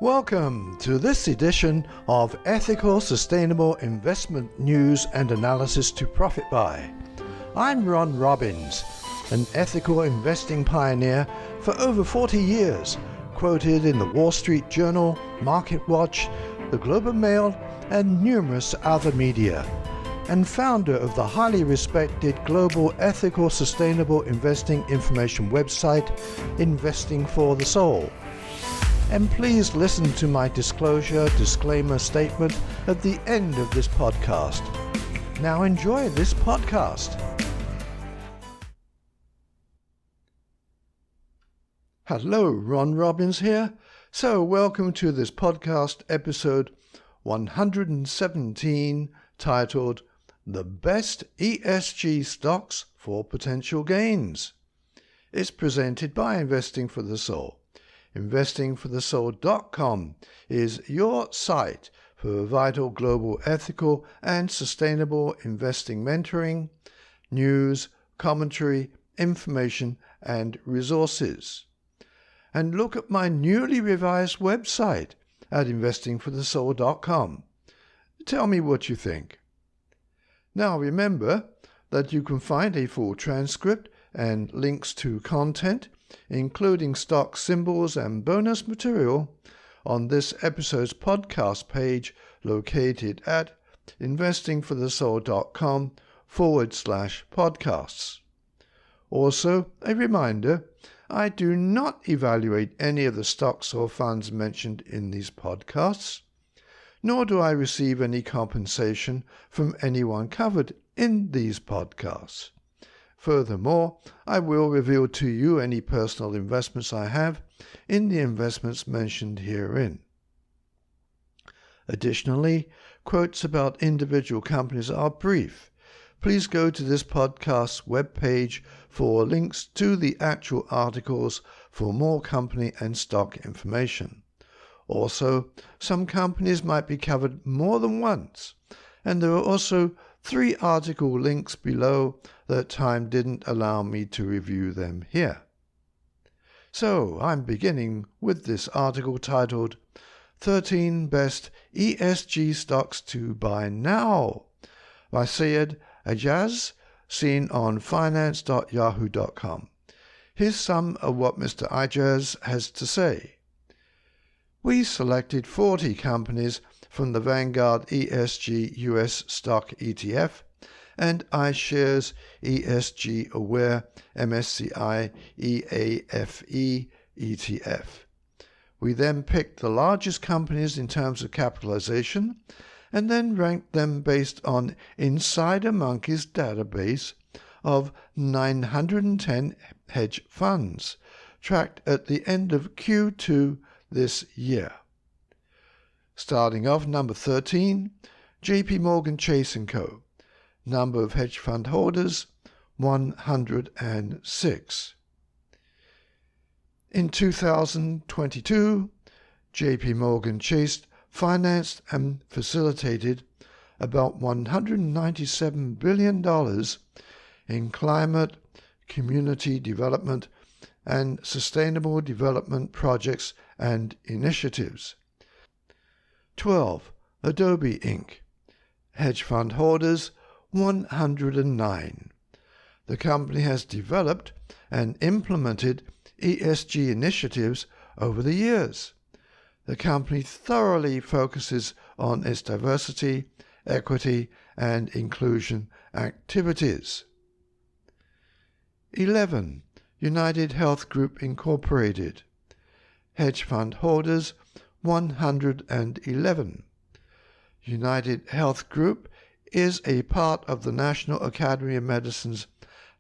Welcome to this edition of Ethical Sustainable Investment News and Analysis to Profit By. I'm Ron Robbins, an ethical investing pioneer for over 40 years, quoted in the Wall Street Journal, MarketWatch, the Globe and Mail, and numerous other media, and founder of the highly respected global ethical sustainable investing information website, Investing for the Soul. And please listen to my disclaimer statement at the end of this podcast. Now enjoy this podcast. Hello, Ron Robbins here. So welcome to this podcast episode 117, titled The Best ESG Stocks for Potential Gains. It's presented by Investing for the Soul. Investingforthesoul.com is your site for vital global ethical and sustainable investing mentoring, news, commentary, information, and resources. And look at my newly revised website at investingforthesoul.com. Tell me what you think. Now remember that you can find a full transcript and links to content, including stock symbols and bonus material, on this episode's podcast page located at investingforthesoul.com/podcasts. Also, a reminder, I do not evaluate any of the stocks or funds mentioned in these podcasts, nor do I receive any compensation from anyone covered in these podcasts. Furthermore, I will reveal to you any personal investments I have in the investments mentioned herein. Additionally, quotes about individual companies are brief. Please go to this podcast's webpage for links to the actual articles for more company and stock information. Also, some companies might be covered more than once, and there are also 3 article links below that time didn't allow me to review them here. So I'm beginning with this article titled 13 Best ESG Stocks to Buy Now by Syed Ijaz, seen on finance.yahoo.com. Here's some of what Mr. Ijaz has to say. We selected 40 companies from the Vanguard ESG US Stock ETF and iShares ESG Aware MSCI EAFE ETF. We then picked the largest companies in terms of capitalization and then ranked them based on Insider Monkey's database of 910 hedge funds, tracked at the end of Q2 this year. Starting off, number 13, JP Morgan Chase & Co. Number of hedge fund holders, 106. In 2022, JP Morgan Chase financed and facilitated about $197 billion in climate, community development, and sustainable development projects and initiatives. 12. Adobe Inc. Hedge fund holders, 109. The company has developed and implemented ESG initiatives over the years. The company thoroughly focuses on its diversity, equity, and inclusion activities. 11. United Health Group Incorporated. Hedge fund holders, 111. United Health Group is a part of the National Academy of Medicine's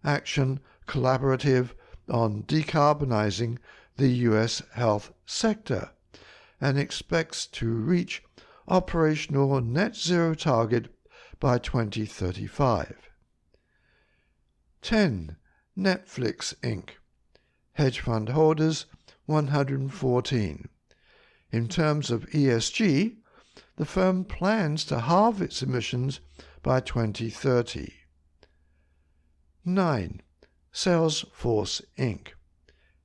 Action Collaborative on Decarbonizing the U.S. Health Sector and expects to reach operational net zero target by 2035. 10. Netflix Inc. Hedge fund holders, 114. In terms of ESG, the firm plans to halve its emissions by 2030. 9. Salesforce Inc.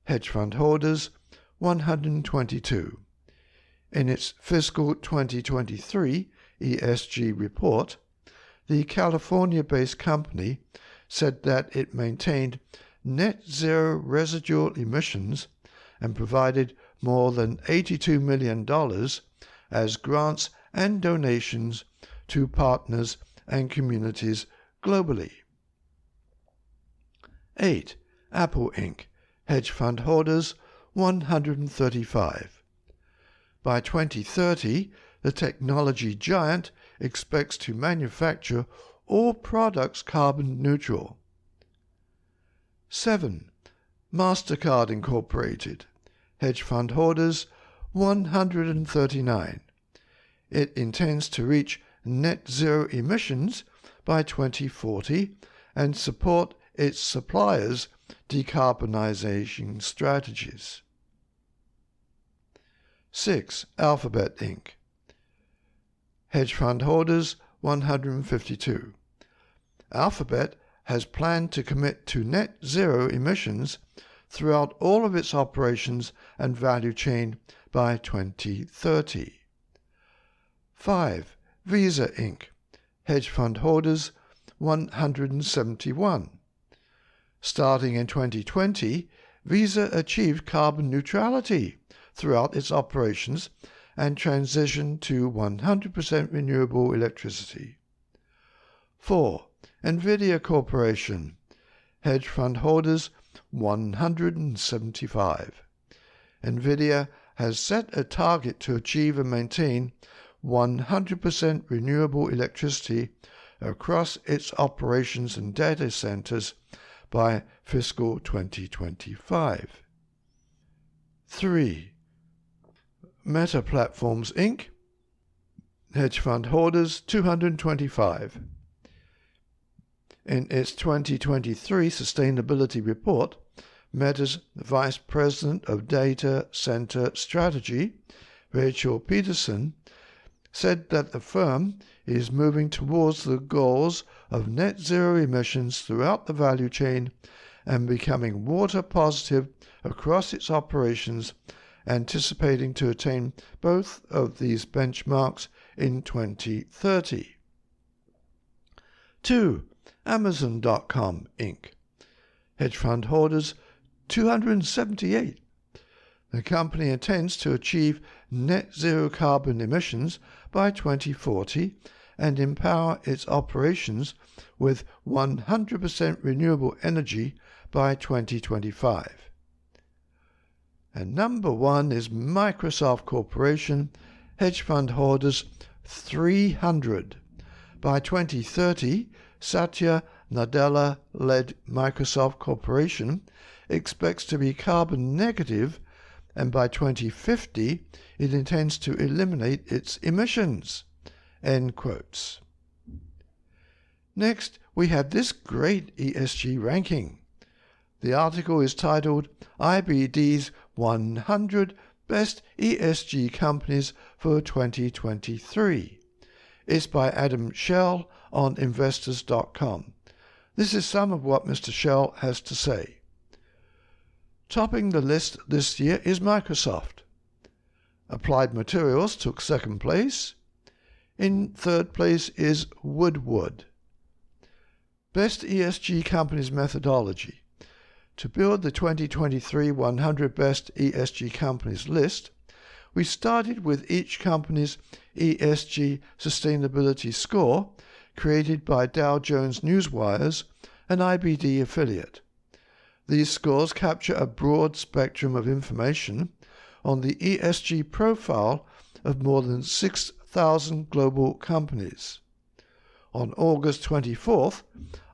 Hedge fund holders, 122. In its fiscal 2023 ESG report, the California-based company said that it maintained net zero residual emissions and provided more than $82 million as grants and donations to partners and communities globally. 8. Apple Inc. Hedge fund holders 135. By 2030, the technology giant expects to manufacture all products carbon neutral. 7. MasterCard Incorporated. Hedge fund holders 139. It intends to reach net zero emissions by 2040 and support its suppliers' decarbonization strategies. 6. Alphabet Inc. Hedge fund holders 152. Alphabet has planned to commit to net zero emissions throughout all of its operations and value chain by 2030. 5. Visa Inc. Hedge fund holders 171. Starting in 2020, Visa achieved carbon neutrality throughout its operations and transitioned to 100% renewable electricity. 4. NVIDIA Corporation. Hedge fund holders 175. NVIDIA has set a target to achieve and maintain 100% renewable electricity across its operations and data centers by fiscal 2025. 3. Meta Platforms Inc. Hedge fund holders 225. In its 2023 sustainability report, Meta's Vice President of Data Center Strategy, Rachel Peterson, said that the firm is moving towards the goals of net zero emissions throughout the value chain and becoming water positive across its operations, anticipating to attain both of these benchmarks in 2030. 2. Amazon.com Inc. Hedge fund holders 278. The company intends to achieve net zero carbon emissions by 2040 and empower its operations with 100% renewable energy by 2025. And number 1 is Microsoft Corporation, hedge fund holders 300. By 2030, Satya Nadella-led Microsoft Corporation expects to be carbon negative, and by 2050 it intends to eliminate its emissions. End quotes. Next, we have this great ESG ranking. The article is titled IBD's 100 Best ESG Companies for 2023. It's by Adam Shell on investors.com. This is some of what Mr. Shell has to say. Topping the list this year is Microsoft. Applied Materials took second place. In third place is Woodward. Best ESG Companies Methodology. To build the 2023 100 Best ESG Companies list, we started with each company's ESG sustainability score created by Dow Jones Newswire's, an IBD affiliate. These scores capture a broad spectrum of information on the ESG profile of more than 6,000 global companies. On August 24th,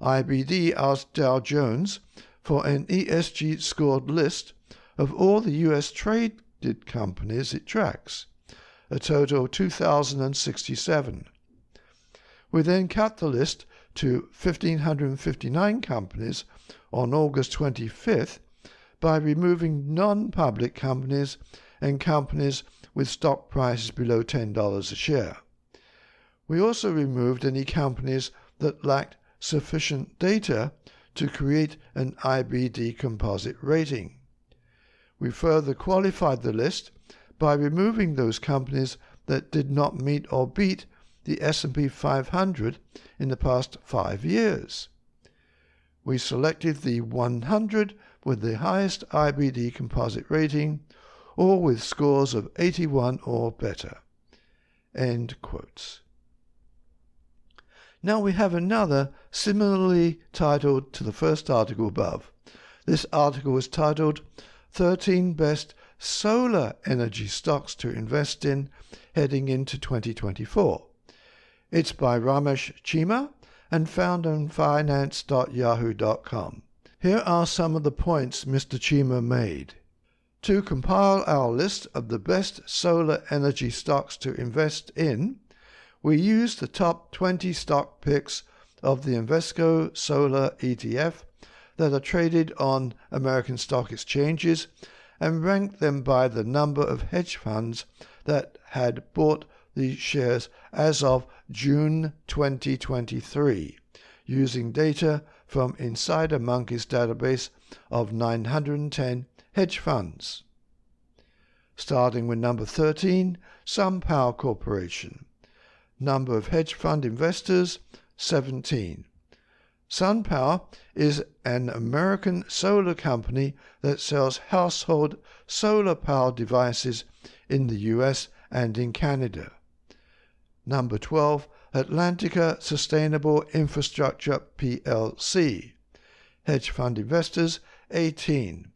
IBD asked Dow Jones for an ESG scored list of all the U.S. traded companies it tracks, a total of 2,067. We then cut the list to 1,559 companies on August 25th by removing non-public companies and companies with stock prices below $10 a share. We also removed any companies that lacked sufficient data to create an IBD composite rating. We further qualified the list by removing those companies that did not meet or beat the S&P 500 in the past 5 years. We selected the 100 with the highest IBD composite rating, or with scores of 81 or better. End quotes. Now we have another similarly titled to the first article above. This article is titled 13 Best Solar Energy Stocks to Invest in Heading into 2024. It's by Ramesh Cheema and found on finance.yahoo.com. Here are some of the points Mr. Cheema made. To compile our list of the best solar energy stocks to invest in, we used the top 20 stock picks of the Invesco Solar ETF that are traded on American stock exchanges and ranked them by the number of hedge funds that had bought the shares as of June 2023, using data from Insider Monkey's database of 910 hedge funds. Starting with number 13, SunPower Corporation. Number of hedge fund investors, 17. SunPower is an American solar company that sells household solar power devices in the US and in Canada. Number 12, Atlantica Sustainable Infrastructure plc. Hedge fund investors, 18.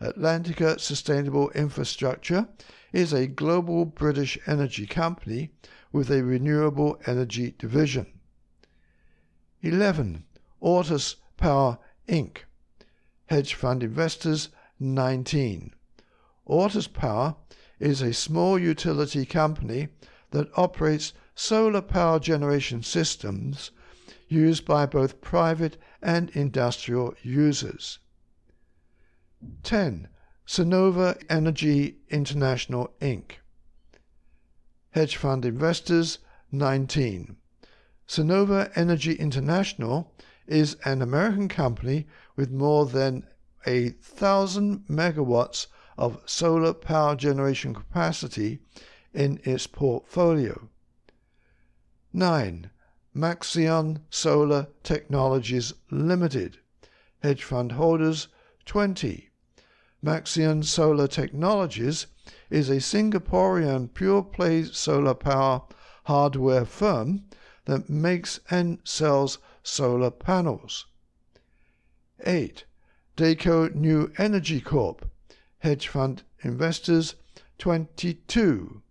Atlantica Sustainable Infrastructure is a global British energy company with a renewable energy division. 11. Autos Power Inc. Hedge fund investors, 19. Autos Power is a small utility company that operates solar power generation systems used by both private and industrial users. 10. Sonova Energy International Inc. Hedge fund investors, 19. Sonova Energy International is an American company with more than 1,000 megawatts of solar power generation capacity in its portfolio. 9. Maxion Solar Technologies Limited. Hedge fund holders, 20. Maxion Solar Technologies is a Singaporean pure-play solar power hardware firm that makes and sells solar panels. 8. Dayco New Energy Corp. Hedge fund investors, 22.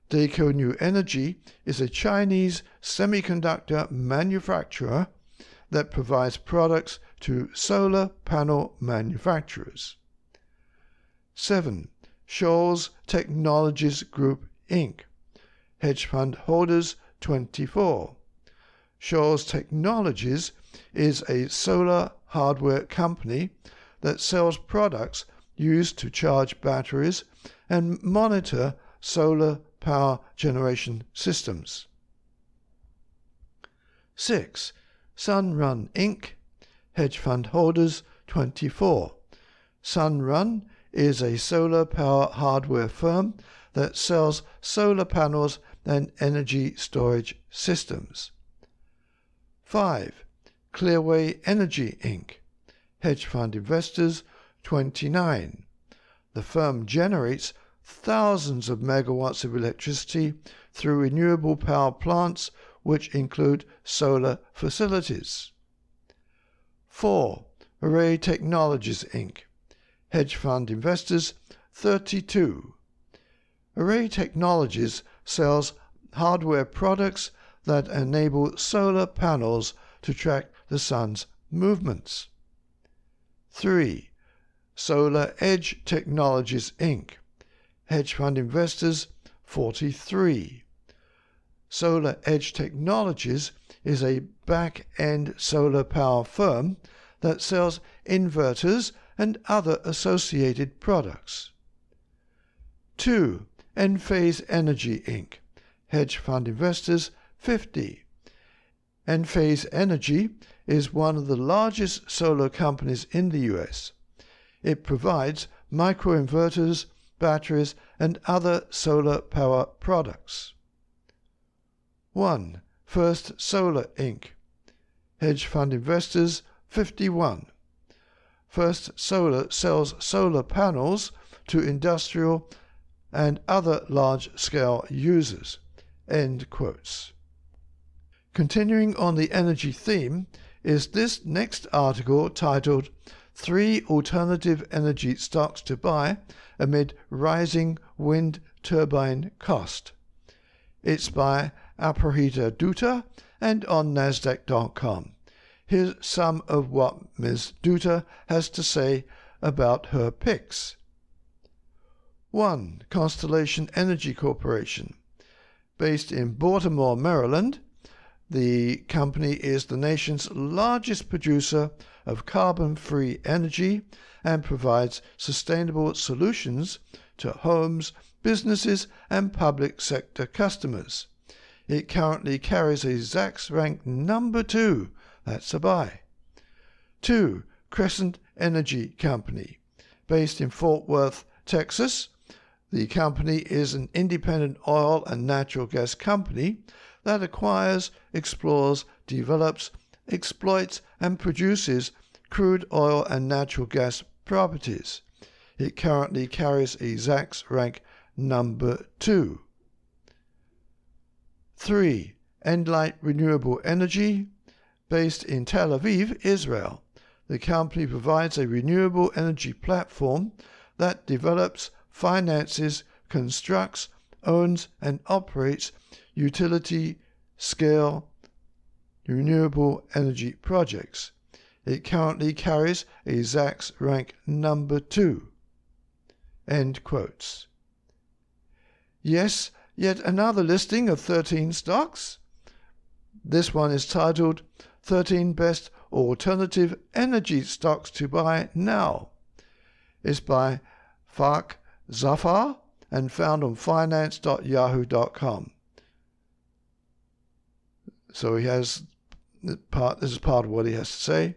Dayco New Energy is a Chinese semiconductor manufacturer that provides products to solar panel manufacturers. 7. Shoals Technologies Group Inc. Hedge fund holders, 24. Shoals Technologies is a solar hardware company that sells products used to charge batteries and monitor solar power generation systems. 6. Sunrun Inc. Hedge fund holders, 24. Sunrun is a solar power hardware firm that sells solar panels and energy storage systems. 5. Clearway Energy Inc. Hedge fund investors, 29. The firm generates thousands of megawatts of electricity through renewable power plants, which include solar facilities. 4. Array Technologies Inc. Hedge fund investors, 32. Array Technologies sells hardware products that enable solar panels to track the sun's movements. 3. Solar Edge Technologies Inc. Hedge fund investors, 43. Solar Edge Technologies is a back-end solar power firm that sells inverters and other associated products. 2. Enphase Energy Inc. Hedge fund investors, 50. Enphase Energy is one of the largest solar companies in the US. It provides microinverters batteries, and other solar power products. 1. First Solar Inc. Hedge fund investors 51. First Solar sells solar panels to industrial and other large-scale users. End quotes. Continuing on the energy theme is this next article titled 3 Alternative Energy Stocks to Buy Amid Rising Wind Turbine Cost. It's by Aparajita Dutta and on Nasdaq.com. Here's some of what Ms. Dutta has to say about her picks. 1. Constellation Energy Corporation. Based in Baltimore, Maryland, the company is the nation's largest producer of carbon-free energy and provides sustainable solutions to homes, businesses, and public sector customers. It currently carries a Zacks rank number 2. That's a buy. 2. Crescent Energy Company. Based in Fort Worth, Texas, the company is an independent oil and natural gas company that acquires, explores, develops, exploits, and produces crude oil and natural gas properties. It currently carries a Zacks rank number 2. 3. Endlight Renewable Energy. Based in Tel Aviv, Israel, the company provides a renewable energy platform that develops, finances, constructs, owns, and operates utility-scale renewable energy projects. It currently carries a Zacks rank number 2. End quotes. Yes, yet another listing of 13 stocks. This one is titled 13 Best Alternative Energy Stocks to Buy Now. It's by Fark Zafar and found on finance.yahoo.com. So he has this is part of what he has to say.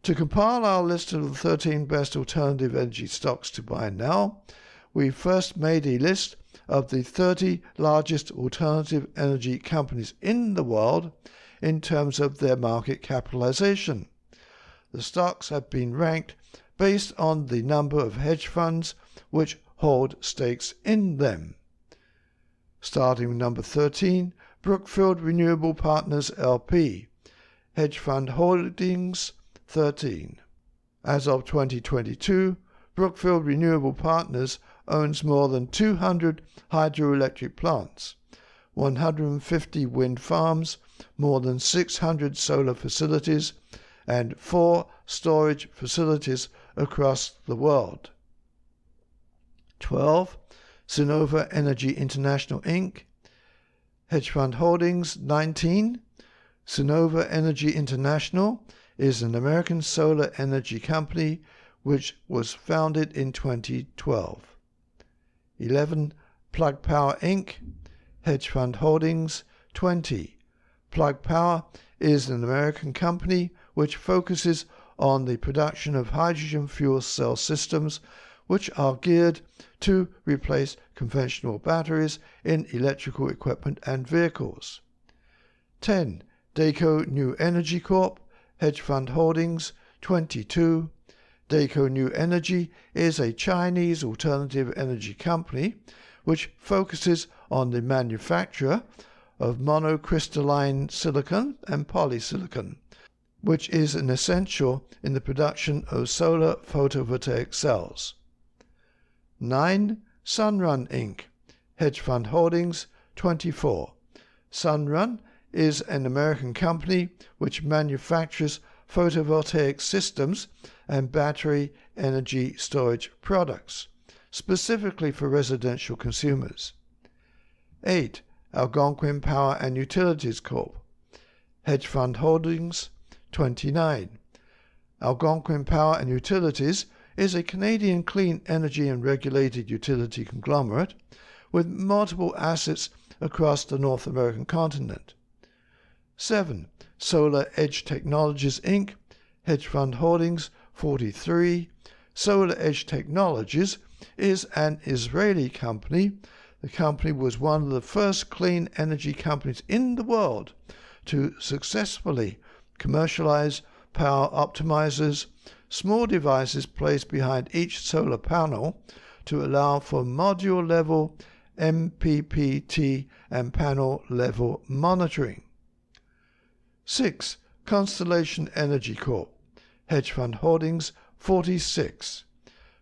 To compile our list of the 13 best alternative energy stocks to buy now, we first made a list of the 30 largest alternative energy companies in the world in terms of their market capitalization. The stocks have been ranked based on the number of hedge funds which hold stakes in them. Starting with number 13, Brookfield Renewable Partners LP, hedge fund holdings 13. As of 2022, Brookfield Renewable Partners owns more than 200 hydroelectric plants, 150 wind farms, more than 600 solar facilities, and 4 storage facilities across the world. 12. Sinova Energy International Inc. Hedge fund holdings 19. Sinova Energy International is an American solar energy company which was founded in 2012. 11. Plug Power Inc. Hedge fund holdings 20. Plug Power is an American company which focuses on the production of hydrogen fuel cell systems which are geared to replace conventional batteries in electrical equipment and vehicles. 10. Dayco New Energy Corp. Hedge fund holdings 22. Dayco New Energy is a Chinese alternative energy company which focuses on the manufacture of monocrystalline silicon and polysilicon, which is an essential in the production of solar photovoltaic cells. 9. Sunrun Inc. Hedge fund holdings 24. Sunrun is an American company which manufactures photovoltaic systems and battery energy storage products, specifically for residential consumers. 8. Algonquin Power and Utilities Corp. Hedge fund holdings 29. Algonquin Power and Utilities is a Canadian clean energy and regulated utility conglomerate with multiple assets across the North American continent. 7. Solar Edge Technologies Inc. Hedge fund holdings 43. Solar Edge Technologies is an Israeli company. The company was one of the first clean energy companies in the world to successfully commercialize power optimizers, small devices placed behind each solar panel to allow for module-level MPPT and panel-level monitoring. 6. Constellation Energy Corp. Hedge fund holdings 46.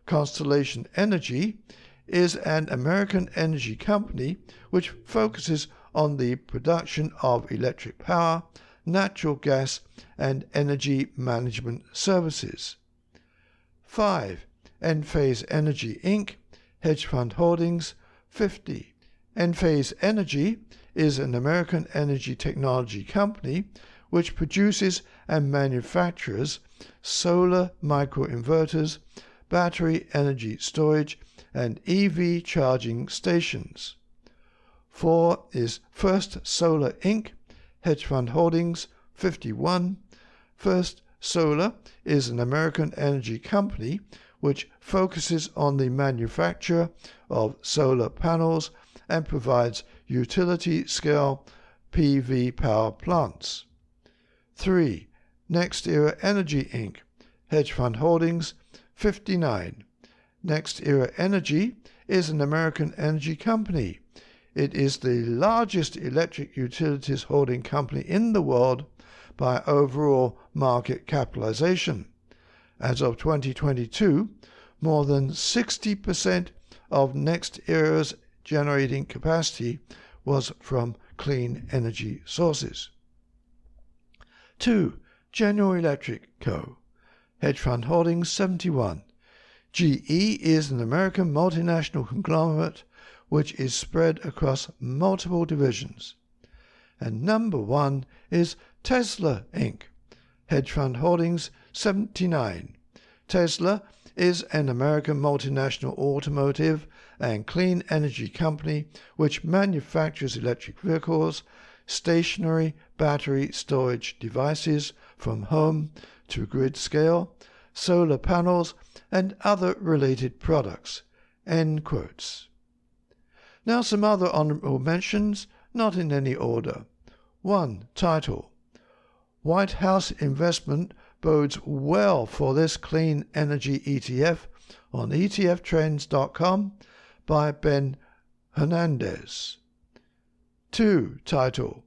Constellation Energy is an American energy company which focuses on the production of electric power, natural gas, and energy management services. 5. Enphase Energy Inc. Hedge fund holdings 50. Enphase Energy is an American energy technology company which produces and manufactures solar microinverters, battery energy storage, and EV charging stations. 4 is First Solar Inc. Hedge fund holdings 51. First Solar is an American energy company which focuses on the manufacture of solar panels and provides utility-scale PV power plants. 3. Next Era Energy Inc. Hedge fund holdings 59. Next Era Energy is an American energy company. It is the largest electric utilities holding company in the world by overall market capitalization. As of 2022, more than 60% of Next Era's generating capacity was from clean energy sources. 2. General Electric Co. Hedge fund holdings 71. GE is an American multinational conglomerate which is spread across multiple divisions. And number 1 is Tesla Inc. Hedge fund holdings 79. Tesla is an American multinational automotive and clean energy company which manufactures electric vehicles, stationary battery storage devices from home to grid scale, solar panels, and other related products. End quotes. Now some other honorable mentions, not in any order. 1. Title: White House investment bodes well for this clean energy ETF on etftrends.com by Ben Hernandez. 2. Title: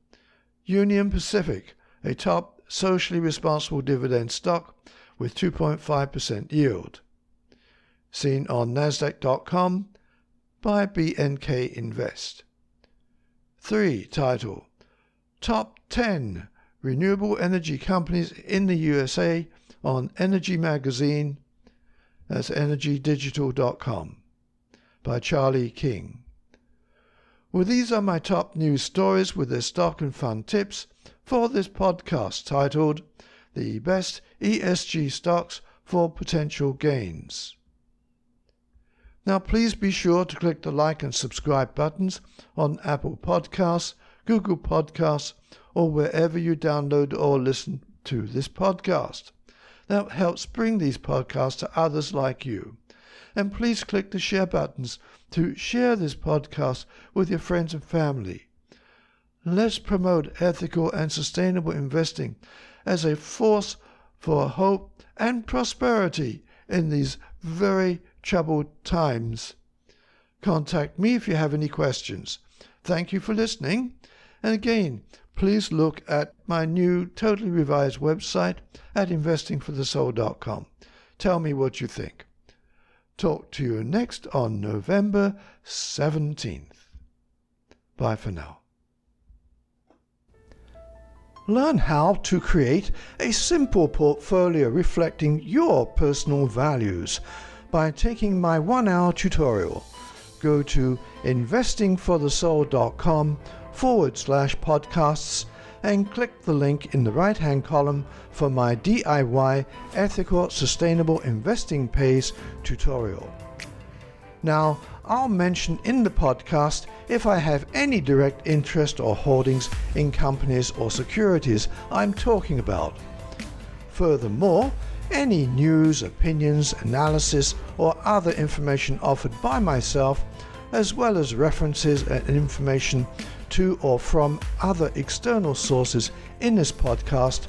Union Pacific, a top socially responsible dividend stock with 2.5% yield. Seen on nasdaq.com by BNK Invest. 3. Title: Top 10 renewable energy companies in the USA on Energy Magazine, that's energydigital.com, by Charlie King. Well, these are my top news stories with their stock and fund tips for this podcast titled The Best ESG Stocks for Potential Gains. Now please be sure to click the like and subscribe buttons on Apple Podcasts, Google Podcasts, or wherever you download or listen to this podcast. That helps bring these podcasts to others like you. And please click the share buttons to share this podcast with your friends and family. Let's promote ethical and sustainable investing as a force for hope and prosperity in these very troubled times. Contact me if you have any questions. Thank you for listening. And again, please look at my new totally revised website at investingforthesoul.com. Tell me what you think. Talk to you next on November 17th. Bye for now. Learn how to create a simple portfolio reflecting your personal values by taking my 1-hour tutorial. Go to investingforthesoul.com/podcasts and click the link in the right-hand column for my DIY Ethical Sustainable Investing Pays tutorial. Now, I'll mention in the podcast if I have any direct interest or holdings in companies or securities I'm talking about. Furthermore, Any news, opinions, analysis, or other information offered by myself, as well as references and information to or from other external sources in this podcast,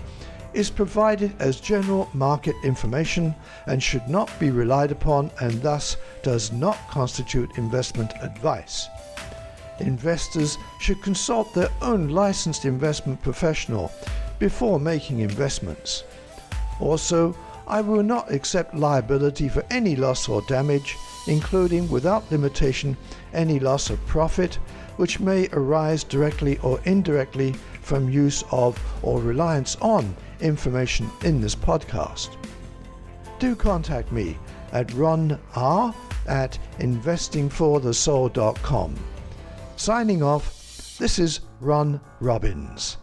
is provided as general market information and should not be relied upon, and thus does not constitute investment advice. Investors should consult their own licensed investment professional before making investments. Also, I will not accept liability for any loss or damage, including, without limitation, any loss of profit, which may arise directly or indirectly from use of or reliance on information in this podcast. Do contact me at ronr@investingforthesoul.com. Signing off, this is Ron Robbins.